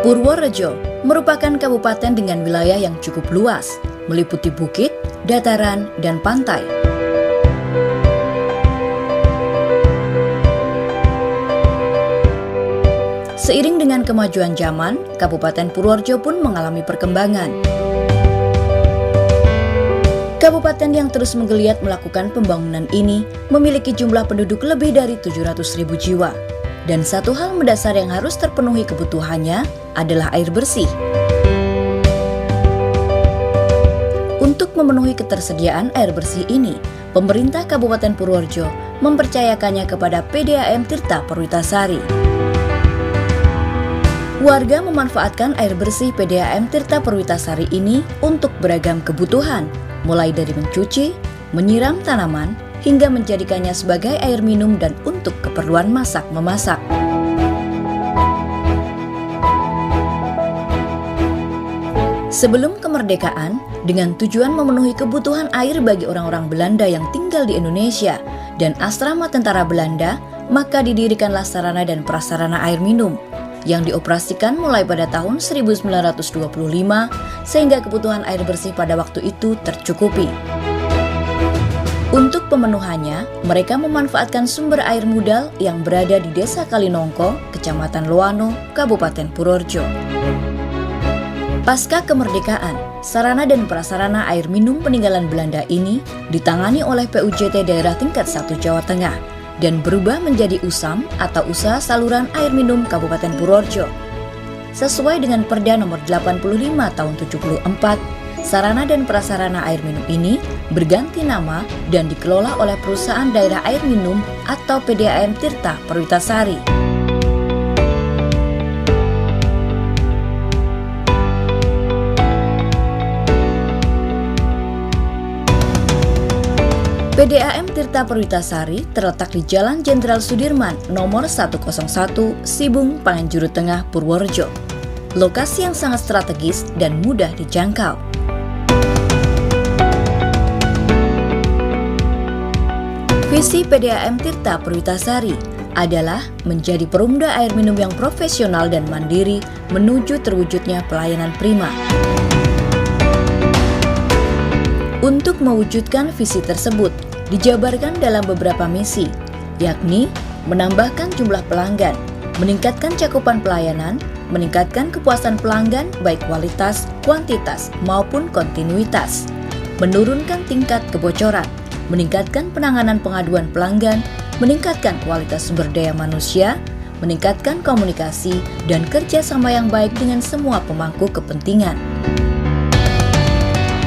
Purworejo merupakan kabupaten dengan wilayah yang cukup luas, meliputi bukit, dataran, dan pantai. Seiring dengan kemajuan zaman, Kabupaten Purworejo pun mengalami perkembangan. Kabupaten yang terus menggeliat melakukan pembangunan ini memiliki jumlah penduduk lebih dari 700.000 jiwa. Dan satu hal mendasar yang harus terpenuhi kebutuhannya adalah air bersih. Untuk memenuhi ketersediaan air bersih ini, pemerintah Kabupaten Purworejo mempercayakannya kepada PDAM Tirta Perwitasari. Warga memanfaatkan air bersih PDAM Tirta Perwitasari ini untuk beragam kebutuhan, mulai dari mencuci, menyiram tanaman, hingga menjadikannya sebagai air minum dan untuk keperluan masak-memasak. Sebelum kemerdekaan, dengan tujuan memenuhi kebutuhan air bagi orang-orang Belanda yang tinggal di Indonesia dan asrama tentara Belanda, maka didirikanlah sarana dan prasarana air minum yang dioperasikan mulai pada tahun 1925 sehingga kebutuhan air bersih pada waktu itu tercukupi. Untuk pemenuhannya, mereka memanfaatkan sumber air Mudal yang berada di Desa Kalinongko, Kecamatan Loano, Kabupaten Purworejo. Pasca kemerdekaan, sarana dan prasarana air minum peninggalan Belanda ini ditangani oleh PUJT Daerah Tingkat 1 Jawa Tengah dan berubah menjadi USAM atau Usaha Saluran Air Minum Kabupaten Purworejo. Sesuai dengan Perda Nomor 85 Tahun 74, sarana dan prasarana air minum ini berganti nama dan dikelola oleh Perusahaan Daerah Air Minum atau PDAM Tirta Perwitasari. PDAM Tirta Perwitasari terletak di Jalan Jenderal Sudirman nomor 101 Sibung, Panganjuru Tengah, Purworejo. Lokasi yang sangat strategis dan mudah dijangkau. Visi PDAM Tirta Perwitasari adalah menjadi perumda air minum yang profesional dan mandiri menuju terwujudnya pelayanan prima. Untuk mewujudkan visi tersebut, dijabarkan dalam beberapa misi, yakni menambahkan jumlah pelanggan, meningkatkan cakupan pelayanan, meningkatkan kepuasan pelanggan baik kualitas, kuantitas, maupun kontinuitas, menurunkan tingkat kebocoran, meningkatkan penanganan pengaduan pelanggan, meningkatkan kualitas sumber daya manusia, meningkatkan komunikasi dan kerjasama yang baik dengan semua pemangku kepentingan.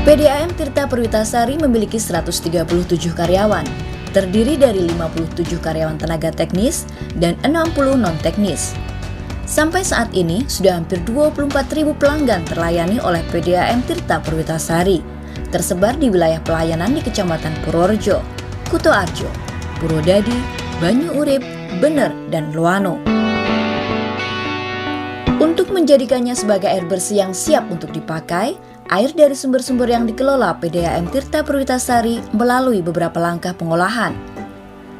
PDAM Tirta Perwitasari memiliki 137 karyawan, terdiri dari 57 karyawan tenaga teknis dan 60 non-teknis. Sampai saat ini, sudah hampir 24.000 pelanggan terlayani oleh PDAM Tirta Perwitasari, tersebar di wilayah pelayanan di Kecamatan Purworejo, Kutoarjo, Purwodadi, Banyu Urip, Bener, dan Loano. Untuk menjadikannya sebagai air bersih yang siap untuk dipakai, air dari sumber-sumber yang dikelola PDAM Tirta Perwitasari melalui beberapa langkah pengolahan,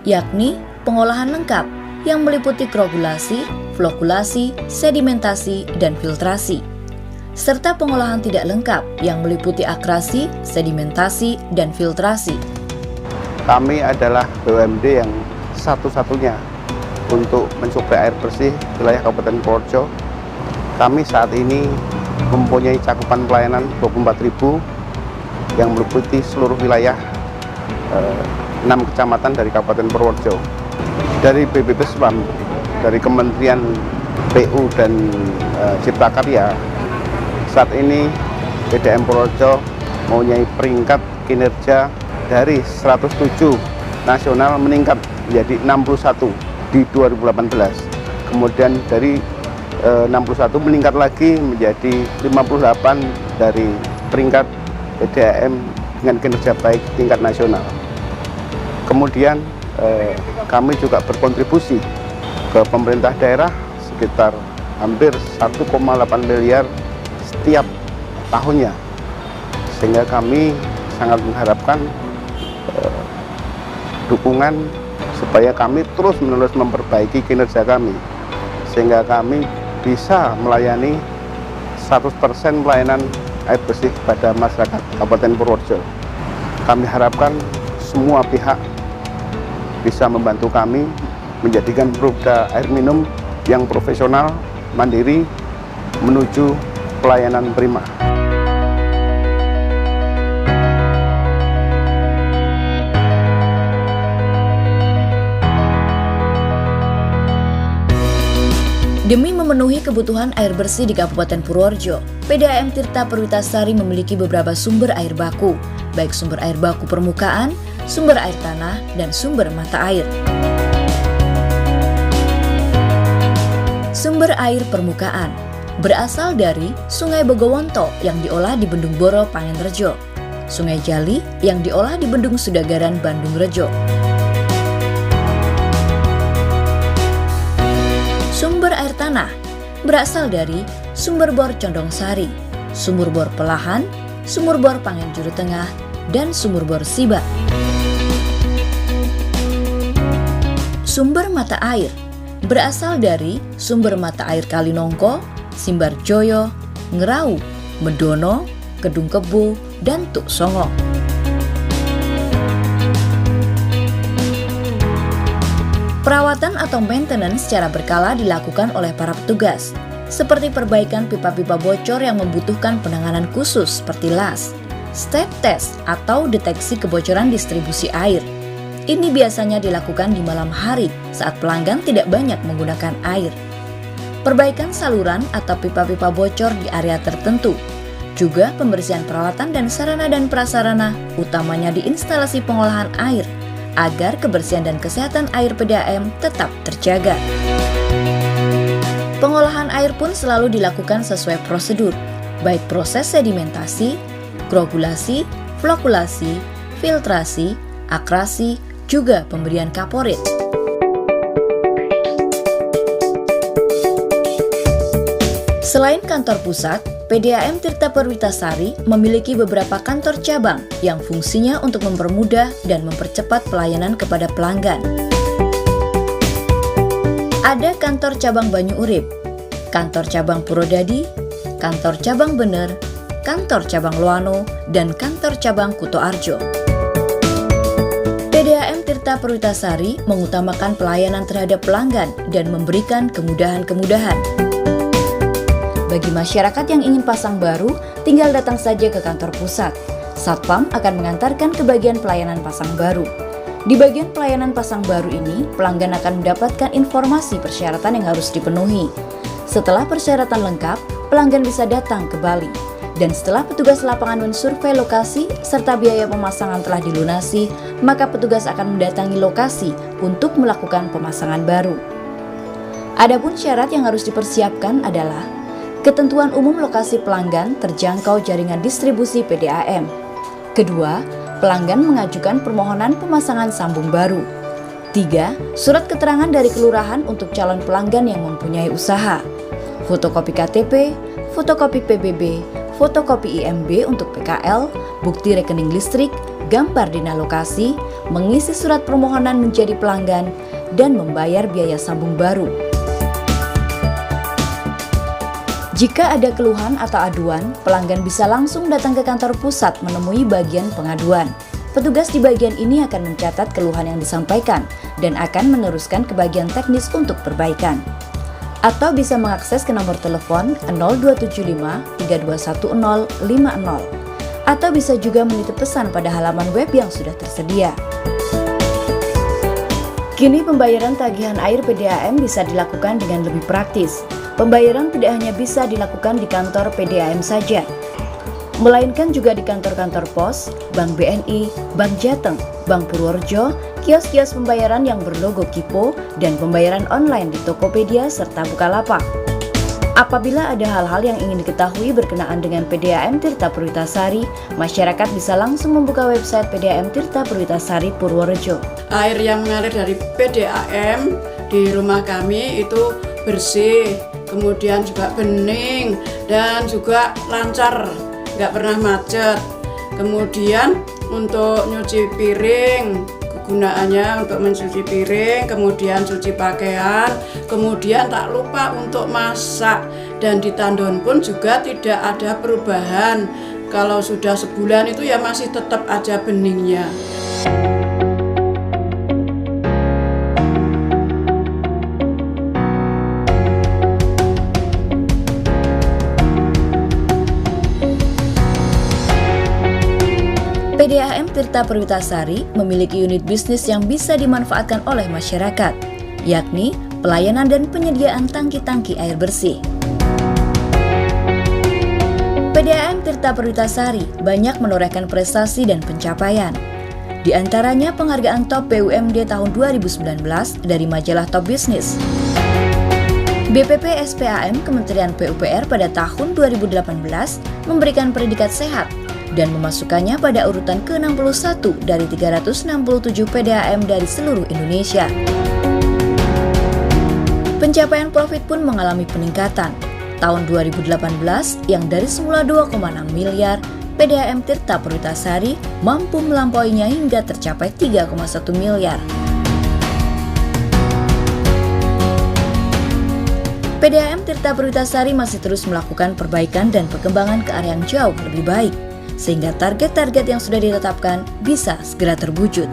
yakni pengolahan lengkap yang meliputi koagulasi, flokulasi, sedimentasi, dan filtrasi, serta pengolahan tidak lengkap yang meliputi akrasi, sedimentasi, dan filtrasi. Kami adalah BUMD yang satu-satunya untuk mensuplai air bersih wilayah Kabupaten Purworejo. Kami saat ini mempunyai cakupan pelayanan 24.000 yang meliputi seluruh wilayah 6 kecamatan dari Kabupaten Purworejo. Dari BPPSPAM, dari Kementerian PU dan Cipta Karya, saat ini PDAM Purworejo mempunyai peringkat kinerja dari 107 nasional meningkat menjadi 61 di 2018. Kemudian dari 61 meningkat lagi menjadi 58 dari peringkat PDAM dengan kinerja baik tingkat nasional. Kemudian kami juga berkontribusi ke pemerintah daerah sekitar hampir 1,8 miliar setiap tahunnya, sehingga kami sangat mengharapkan dukungan supaya kami terus-menerus memperbaiki kinerja kami, sehingga kami bisa melayani 100% pelayanan air bersih pada masyarakat Kabupaten Purworejo. Kami harapkan semua pihak bisa membantu kami menjadikan produk air minum yang profesional, mandiri, menuju pelayanan prima. Demi memenuhi kebutuhan air bersih di Kabupaten Purworejo, PDAM Tirta Perwitasari memiliki beberapa sumber air baku, baik sumber air baku permukaan, sumber air tanah, dan sumber mata air. Sumber air permukaan berasal dari Sungai Bogowonto yang diolah di Bendung Boro, Pangenrejo, Sungai Jali yang diolah di Bendung Sudagaran, Bandung Rejo. Sumber air tanah berasal dari Sumber Bor Condong Sari, Sumur Bor Pelahan, Sumur Bor Pangen Juru Tengah, dan Sumur Bor Siba. Sumber mata air berasal dari Sumber Mata Air Kalinongko, Simbarjoyo, Ngerau, Medono, Kedung Kebu, dan Tuk Songo. Perawatan atau maintenance secara berkala dilakukan oleh para petugas, seperti perbaikan pipa-pipa bocor yang membutuhkan penanganan khusus seperti las, step test atau deteksi kebocoran distribusi air. Ini biasanya dilakukan di malam hari saat pelanggan tidak banyak menggunakan air. Perbaikan saluran atau pipa-pipa bocor di area tertentu. Juga pembersihan peralatan dan sarana dan prasarana, utamanya di instalasi pengolahan air, agar kebersihan dan kesehatan air PDAM tetap terjaga. Pengolahan air pun selalu dilakukan sesuai prosedur, baik proses sedimentasi, koagulasi, flokulasi, filtrasi, akrasi, juga pemberian kaporit. Selain kantor pusat, PDAM Tirta Perwitasari memiliki beberapa kantor cabang yang fungsinya untuk mempermudah dan mempercepat pelayanan kepada pelanggan. Ada kantor cabang Banyu Urip, kantor cabang Purwodadi, kantor cabang Bener, kantor cabang Loano, dan kantor cabang Kutoarjo. PDAM Tirta Perwitasari mengutamakan pelayanan terhadap pelanggan dan memberikan kemudahan-kemudahan. Bagi masyarakat yang ingin pasang baru, tinggal datang saja ke kantor pusat. Satpam akan mengantarkan ke bagian pelayanan pasang baru. Di bagian pelayanan pasang baru ini, pelanggan akan mendapatkan informasi persyaratan yang harus dipenuhi. Setelah persyaratan lengkap, pelanggan bisa datang ke Bali. Dan setelah petugas lapangan mensurvei lokasi serta biaya pemasangan telah dilunasi, maka petugas akan mendatangi lokasi untuk melakukan pemasangan baru. Adapun syarat yang harus dipersiapkan adalah ketentuan umum lokasi pelanggan terjangkau jaringan distribusi PDAM. Kedua, pelanggan mengajukan permohonan pemasangan sambung baru. 3. Surat keterangan dari kelurahan untuk calon pelanggan yang mempunyai usaha. Fotokopi KTP, fotokopi PBB, fotokopi IMB untuk PKL, bukti rekening listrik, gambar dina lokasi, mengisi surat permohonan menjadi pelanggan, dan membayar biaya sambung baru. Jika ada keluhan atau aduan, pelanggan bisa langsung datang ke kantor pusat menemui bagian pengaduan. Petugas di bagian ini akan mencatat keluhan yang disampaikan dan akan meneruskan ke bagian teknis untuk perbaikan. Atau bisa mengakses ke nomor telepon 0275 3210 50 atau bisa juga menitip pesan pada halaman web yang sudah tersedia. Kini pembayaran tagihan air PDAM bisa dilakukan dengan lebih praktis. Pembayaran tidak hanya bisa dilakukan di kantor PDAM saja, melainkan juga di kantor-kantor pos, Bank BNI, Bank Jateng, Bank Purworejo, kios-kios pembayaran yang berlogo Kipo, dan pembayaran online di Tokopedia serta Bukalapak. Apabila ada hal-hal yang ingin diketahui berkenaan dengan PDAM Tirta Perwitasari, masyarakat bisa langsung membuka website PDAM Tirta Perwitasari Purworejo. Air yang mengalir dari PDAM di rumah kami itu bersih, kemudian juga bening dan juga lancar, nggak pernah macet. Kemudian untuk nyuci piring, kegunaannya untuk mencuci piring, kemudian cuci pakaian, kemudian tak lupa untuk masak. Dan di tandon pun juga tidak ada perubahan. Kalau sudah sebulan itu ya masih tetap aja beningnya. PDAM Tirta Perwitasari memiliki unit bisnis yang bisa dimanfaatkan oleh masyarakat, yakni pelayanan dan penyediaan tangki-tangki air bersih. PDAM Tirta Perwitasari banyak menorehkan prestasi dan pencapaian. Di antaranya penghargaan Top BUMD tahun 2019 dari majalah Top Business. BPP SPAM Kementerian PUPR pada tahun 2018 memberikan predikat sehat dan memasukkannya pada urutan ke-61 dari 367 PDAM dari seluruh Indonesia. Pencapaian profit pun mengalami peningkatan. Tahun 2018 yang dari semula 2,6 miliar, PDAM Tirta Perwitasari mampu melampauinya hingga tercapai 3,1 miliar. PDAM Tirta Perwitasari masih terus melakukan perbaikan dan perkembangan ke arah yang jauh lebih baik, sehingga target-target yang sudah ditetapkan bisa segera terwujud.